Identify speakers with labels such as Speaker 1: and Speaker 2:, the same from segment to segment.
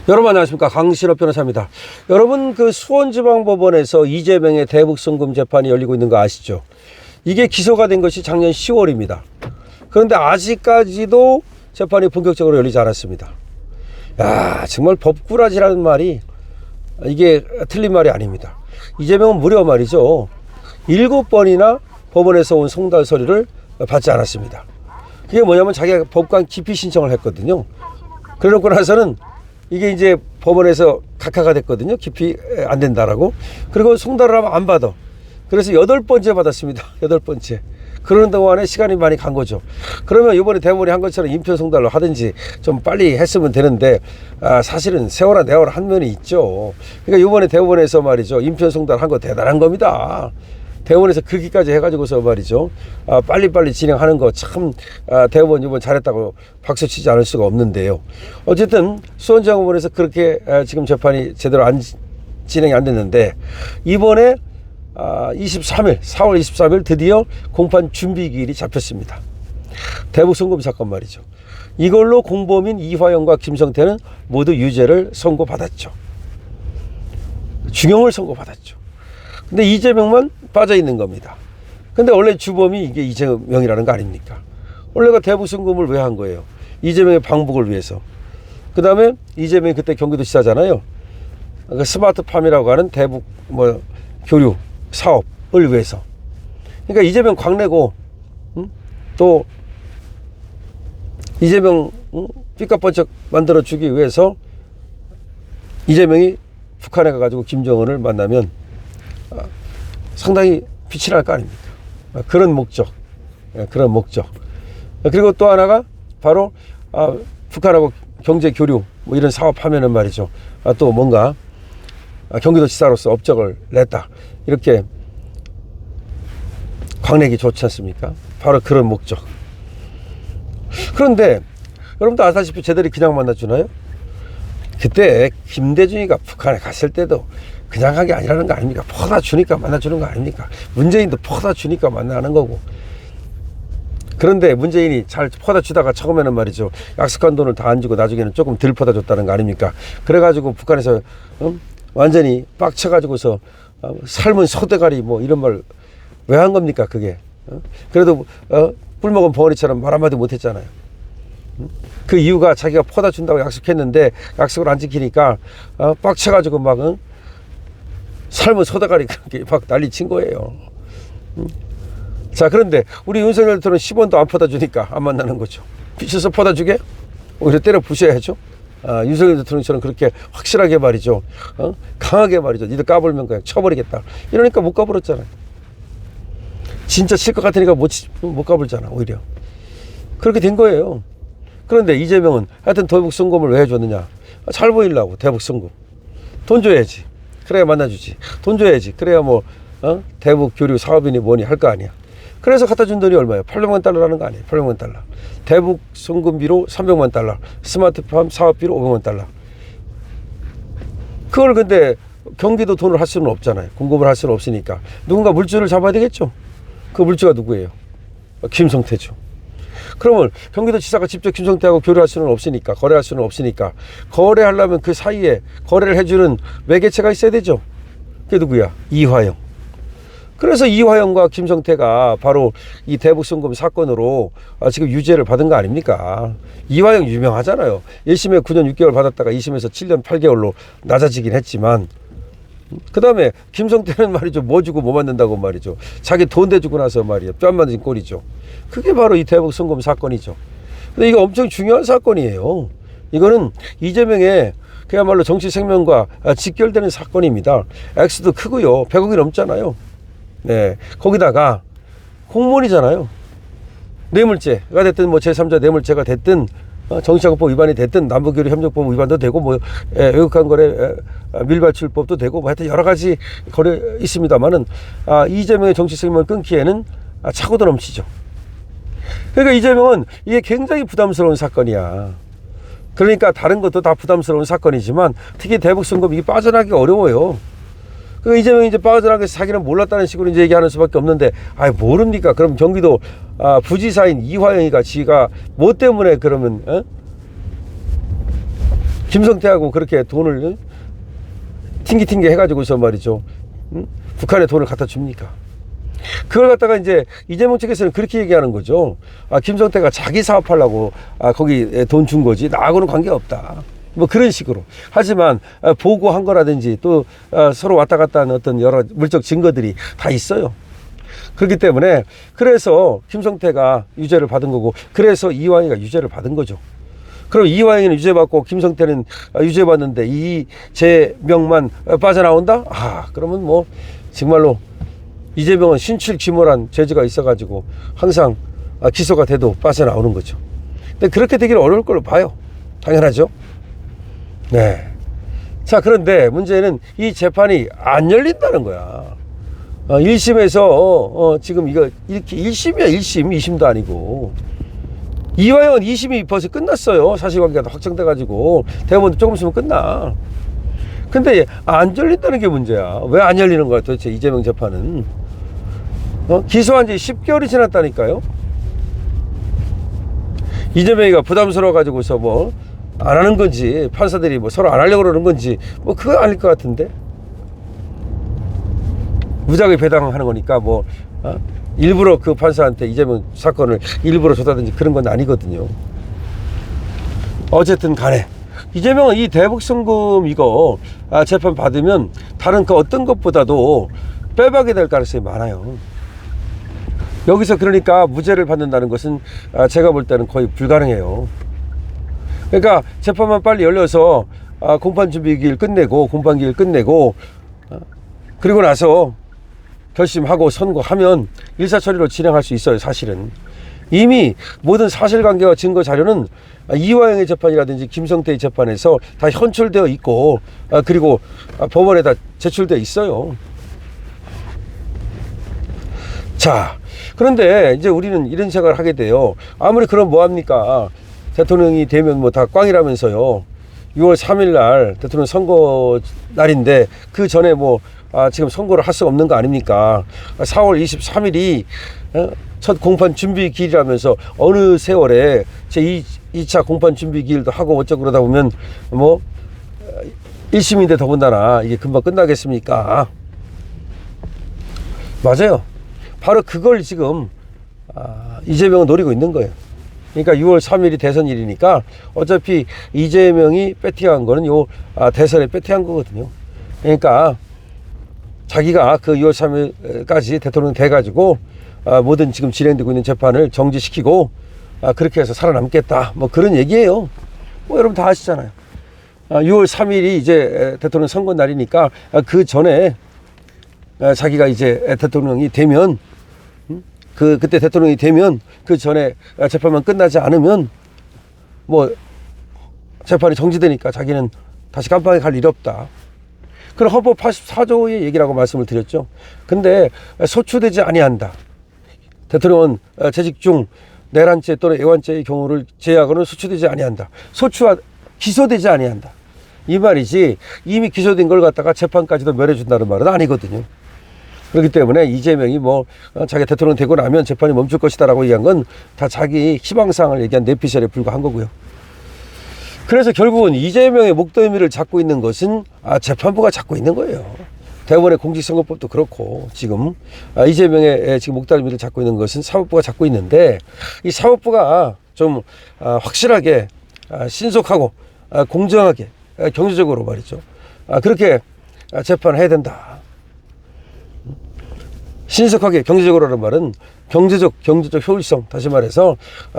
Speaker 1: 여러분 안녕하십니까, 강신업 변호사입니다. 여러분, 그 수원지방법원에서 이재명의 대북송금 재판이 열리고 있는 거 아시죠? 이게 기소가 된 것이 작년 10월입니다. 그런데 아직까지도 재판이 본격적으로 열리지 않았습니다. 야, 정말 법꾸라지라는 말이 이게 틀린 말이 아닙니다. 이재명은 무려 말이죠, 7번이나 법원에서 온 송달 서류를 받지 않았습니다. 그게 뭐냐면 자기가 법관 기피 신청을 했거든요. 그래놓고 나서는 이게 이제 법원에서 각하가 됐거든요. 기피 안 된다라고. 그리고 송달을 하면 안 받아. 그래서 8번째 받았습니다. 8번째. 그러는 동안에 시간이 많이 간 거죠. 그러면 이번에 대법원이 한 것처럼 인표 송달로 하든지 좀 빨리 했으면 되는데, 사실은 세월아 내월아 한 면이 있죠. 그러니까 이번에 대법원에서 말이죠, 인표 송달 한 거 대단한 겁니다. 대법원에서 그기까지 해가지고서 말이죠, 빨리빨리 진행하는 거 참, 대법원 이번 잘했다고 박수 치지 않을 수가 없는데요. 어쨌든 수원지방법원에서 그렇게 지금 재판이 제대로 진행이 안 됐는데, 이번에 4월 23일 드디어 공판 준비기일이 잡혔습니다. 대북송금 사건 말이죠. 이걸로 공범인 이화영과 김성태는 모두 유죄를 선고받았죠. 중형을 선고받았죠. 근데 이재명만 빠져 있는 겁니다. 근데 원래 주범이 이게 이재명이라는 거 아닙니까? 원래가 대북송금을 왜 한 거예요? 이재명의 방북을 위해서. 그 다음에 이재명이 그때 경기도지사잖아요. 그 스마트팜이라고 하는 대북 교류 사업을 위해서. 그러니까 이재명 광내고, 또 이재명 삐까뻔쩍 만들어 주기 위해서 이재명이 북한에 가가지고 김정은을 만나면 상당히 빛이 날 거 아닙니까? 그런 목적. 그리고 또 하나가 바로 북한하고 경제 교류 이런 사업하면은 말이죠, 또 뭔가 경기도지사로서 업적을 냈다, 이렇게 광내기 좋지 않습니까? 바로 그런 목적. 그런데 여러분도 아시다시피 쟤들이 그냥 만나주나요? 그때 김대중이가 북한에 갔을 때도 그냥 한 게 아니라는 거 아닙니까? 퍼다 주니까 만나주는 거 아닙니까? 문재인도 퍼다 주니까 만나는 거고. 그런데 문재인이 잘 퍼다 주다가 처음에는 말이죠, 약속한 돈을 다 안 주고 나중에는 조금 덜 퍼다 줬다는 거 아닙니까? 그래가지고 북한에서 완전히 빡쳐가지고서 삶은 소대가리 이런 말 왜 한 겁니까 그게? 그래도 꿀 먹은 벙어리처럼 말 한마디 못했잖아요. 그 이유가 자기가 퍼다 준다고 약속했는데 약속을 안 지키니까 빡쳐가지고 막 삶은 소대가리 그렇게 막 난리 친 거예요. 자, 그런데 우리 윤석열 대통령은 10원도 안 퍼다 주니까 안 만나는 거죠. 비춰서 퍼다 주게? 오히려 때려 부셔야죠. 윤석열 대통령처럼 그렇게 확실하게 말이죠, 강하게 말이죠, 니들 까불면 그냥 쳐버리겠다 이러니까 못 까불었잖아요. 진짜 칠 것 같으니까 못 까불잖아. 오히려 그렇게 된 거예요. 그런데 이재명은 하여튼 대북송금을 왜 해줬느냐? 잘 보이려고. 대북송금 돈 줘야지, 그래야 만나주지. 돈 줘야지, 그래야 대북 교류 사업이니 뭐니 할 거 아니야. 그래서 갖다 준 돈이 얼마예요? 800만 달러라는 거 아니에요? 800만 달러. 대북 송금비로 300만 달러, 스마트팜 사업비로 500만 달러. 그걸 근데 경기도 돈을 할 수는 없잖아요. 공급을 할 수는 없으니까 누군가 물줄을 잡아야 되겠죠. 그 물주가 누구예요? 김성태죠. 그러면 경기도지사가 직접 김성태하고 교류할 수는 없으니까, 거래할 수는 없으니까, 거래하려면 그 사이에 거래를 해주는 매개체가 있어야 되죠. 그게 누구야? 이화영. 그래서 이화영과 김성태가 바로 이 대북송금 사건으로 지금 유죄를 받은 거 아닙니까? 이화영 유명하잖아요. 1심에 9년 6개월 받았다가 2심에서 7년 8개월로 낮아지긴 했지만, 그 다음에 김성태는 말이죠, 뭐 주고 뭐 만든다고 말이죠, 자기 돈 대주고 나서 말이에요, 뺨 맞은 꼴이죠. 그게 바로 이 대북송금 사건이죠. 근데 이거 엄청 중요한 사건이에요. 이거는 이재명의 그야말로 정치 생명과 직결되는 사건입니다. 액수도 크고요, 100억이 넘잖아요. 네, 거기다가 공무원이잖아요. 뇌물죄가 됐든 제3자 뇌물죄가 됐든 정치자금법 위반이 됐든 남북교류 협력법 위반도 되고 외국한 거래 밀발출법도 되고 하여튼 여러 가지 거래 있습니다만은 이재명의 정치 생명을 끊기에는 차고도 넘치죠. 그러니까 이재명은 이게 굉장히 부담스러운 사건이야. 그러니까 다른 것도 다 부담스러운 사건이지만 특히 대북송금 이게 빠져나가기 어려워요. 그러니까 이재명이 이제 빠져나가서 자기는 몰랐다는 식으로 이제 얘기하는 수밖에 없는데, 모릅니까? 그럼 경기도 부지사인 이화영이가 지가 뭐 때문에 그러면 김성태하고 그렇게 돈을 튕기튕기 해가지고서 말이죠. 북한에 돈을 갖다 줍니까? 그걸 갖다가 이제 이재명 측에서는 그렇게 얘기하는 거죠. 김성태가 자기 사업하려고 거기 돈 준 거지 나하고는 관계없다. 뭐 그런 식으로. 하지만 보고한 거라든지 또 서로 왔다 갔다 하는 어떤 여러 물적 증거들이 다 있어요. 그렇기 때문에 그래서 김성태가 유죄를 받은 거고, 그래서 이화영이가 유죄를 받은 거죠. 그럼 이화영이는 유죄받고 김성태는 유죄받는데 이재명만 빠져나온다? 그러면 뭐 정말로 이재명은 신출귀몰한 죄가 있어가지고 항상 기소가 돼도 빠져나오는 거죠. 근데 그렇게 되기는 어려울 걸로 봐요. 당연하죠. 네. 자, 그런데 문제는 이 재판이 안 열린다는 거야. 1심에서 지금 이거 이렇게 1심이야. 1심, 2심도 아니고. 이화영은 2심이 벌써 끝났어요. 사실관계가 확정돼가지고 대법원도 조금 있으면 끝나. 근데 안 열린다는 게 문제야. 왜 안 열리는 거야 도대체 이재명 재판은? 기소한 지 10개월이 지났다니까요. 이재명이가 부담스러워 가지고서 뭐 안 하는 건지, 판사들이 뭐 서로 안 하려고 그러는 건지, 뭐 그건 아닐 것 같은데. 무작위 배당하는 거니까 뭐 일부러 그 판사한테 이재명 사건을 일부러 줬다든지 그런 건 아니거든요. 어쨌든 간에 이재명은 이 대북송금 이거 재판 받으면 다른 그 어떤 것보다도 빼박이 될 가능성이 많아요. 여기서 그러니까 무죄를 받는다는 것은 제가 볼 때는 거의 불가능해요. 그러니까 재판만 빨리 열려서 공판준비기일 끝내고, 공판기일 끝내고, 그리고 나서 결심하고 선고하면 일사처리로 진행할 수 있어요. 사실은 이미 모든 사실관계와 증거 자료는 이화영의 재판이라든지 김성태의 재판에서 다 현출되어 있고, 그리고 법원에 다 제출되어 있어요. 자, 그런데 이제 우리는 이런 생각을 하게 돼요. 아무리 그럼 뭐합니까? 대통령이 되면 뭐 다 꽝이라면서요. 6월 3일 날 대통령 선거 날인데 그 전에 뭐 지금 선고를 할 수 없는 거 아닙니까? 4월 23일이 첫 공판 준비 기일이라면서 어느 세월에 제 2차 공판 준비 기일도 하고 어쩌고 그러다 보면 뭐 1심인데 더군다나 이게 금방 끝나겠습니까? 맞아요. 바로 그걸 지금 이재명은 노리고 있는 거예요. 그러니까 6월 3일이 대선일이니까 어차피 이재명이 배팅한 거는 요 대선에 배팅한 거거든요. 그러니까 자기가 그 6월 3일까지 대통령 돼가지고 모든 지금 진행되고 있는 재판을 정지시키고 그렇게 해서 살아남겠다. 뭐 그런 얘기예요. 뭐 여러분 다 아시잖아요. 6월 3일이 이제 대통령 선거 날이니까 그 전에 자기가 이제 대통령이 되면 그때 대통령이 되면 그 전에 재판만 끝나지 않으면 뭐 재판이 정지되니까 자기는 다시 깜빵에 갈 일이 없다. 그런 헌법 84조의 얘기라고 말씀을 드렸죠. 근데 소추되지 아니한다. 대통령은 재직 중 내란죄 또는 애완죄의 경우를 제외하고는 소추되지 아니한다. 기소되지 아니한다. 이 말이지 이미 기소된 걸 갖다가 재판까지도 면해준다는 말은 아니거든요. 그렇기 때문에 이재명이 뭐 자기 대통령 되고 나면 재판이 멈출 것이다라고 얘기한 건 다 자기 희망사항을 얘기한 내피셜에 불과한 거고요. 그래서 결국은 이재명의 목덜미를 잡고 있는 것은 재판부가 잡고 있는 거예요. 대법원의 공직선거법도 그렇고 지금 이재명의 지금 목덜미를 잡고 있는 것은 사법부가 잡고 있는데, 이 사법부가 좀 확실하게 신속하고 공정하게 경제적으로 말이죠. 그렇게 재판을 해야 된다. 신속하게 경제적으로라는 말은 경제적 효율성, 다시 말해서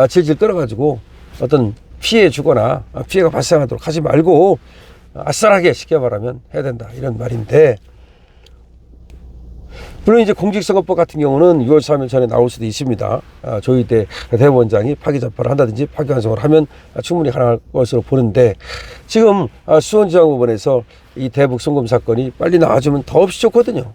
Speaker 1: 질질 끌어가지고 어떤 피해 주거나 피해가 발생하도록 하지 말고 아싸라게 쉽게 말하면 해야 된다, 이런 말인데, 물론 이제 공직선거법 같은 경우는 6월 3일 전에 나올 수도 있습니다. 조희대 대법원장이 파기자파를 한다든지 파기환송을 하면 충분히 가능할 것으로 보는데, 지금 수원지방법원에서 이 대북 송금 사건이 빨리 나와주면 더없이 좋거든요.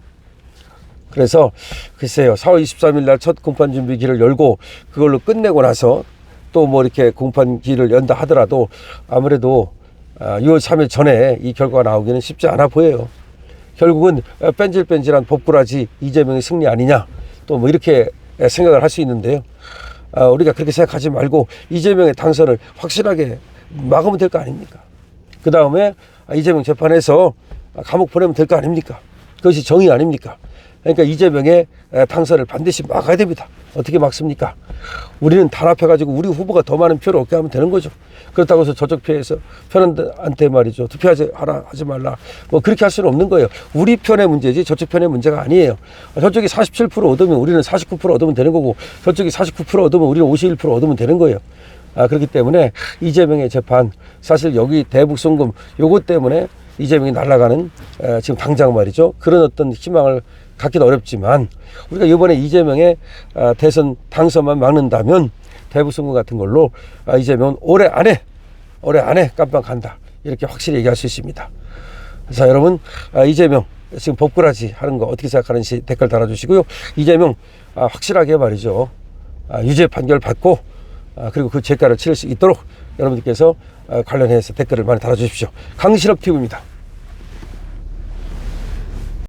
Speaker 1: 그래서 글쎄요, 4월 23일 날 첫 공판준비기를 열고 그걸로 끝내고 나서 또 뭐 이렇게 공판기를 연다 하더라도 아무래도 6월 3일 전에 이 결과가 나오기는 쉽지 않아 보여요. 결국은 뺀질뺀질한 법꾸라지 이재명의 승리 아니냐, 또 뭐 이렇게 생각을 할 수 있는데요. 우리가 그렇게 생각하지 말고 이재명의 당선을 확실하게 막으면 될 거 아닙니까? 그 다음에 이재명 재판에서 감옥 보내면 될 거 아닙니까? 그것이 정의 아닙니까? 그러니까 이재명의 당선을 반드시 막아야 됩니다. 어떻게 막습니까? 우리는 단합해가지고 우리 후보가 더 많은 표를 얻게 하면 되는 거죠. 그렇다고 해서 저쪽 표에서 편한테 말이죠. 투표하지 말라. 뭐 그렇게 할 수는 없는 거예요. 우리 편의 문제지 저쪽 편의 문제가 아니에요. 저쪽이 47% 얻으면 우리는 49% 얻으면 되는 거고, 저쪽이 49% 얻으면 우리는 51% 얻으면 되는 거예요. 그렇기 때문에 이재명의 재판, 사실 여기 대북 송금 요것 때문에 이재명이 날아가는 지금 당장 말이죠. 그런 어떤 희망을 갖기는 어렵지만, 우리가 이번에 이재명의 대선 당선만 막는다면 대북 송금 같은 걸로 이재명은 올해 안에 깜빵 간다, 이렇게 확실히 얘기할 수 있습니다. 그래서 여러분, 이재명 지금 법꾸라지 하는 거 어떻게 생각하는지 댓글 달아주시고요. 이재명 확실하게 말이죠, 유죄 판결 받고 그리고 그 죄가를 치를 수 있도록 여러분들께서 관련해서 댓글을 많이 달아주십시오. 강신업 TV입니다.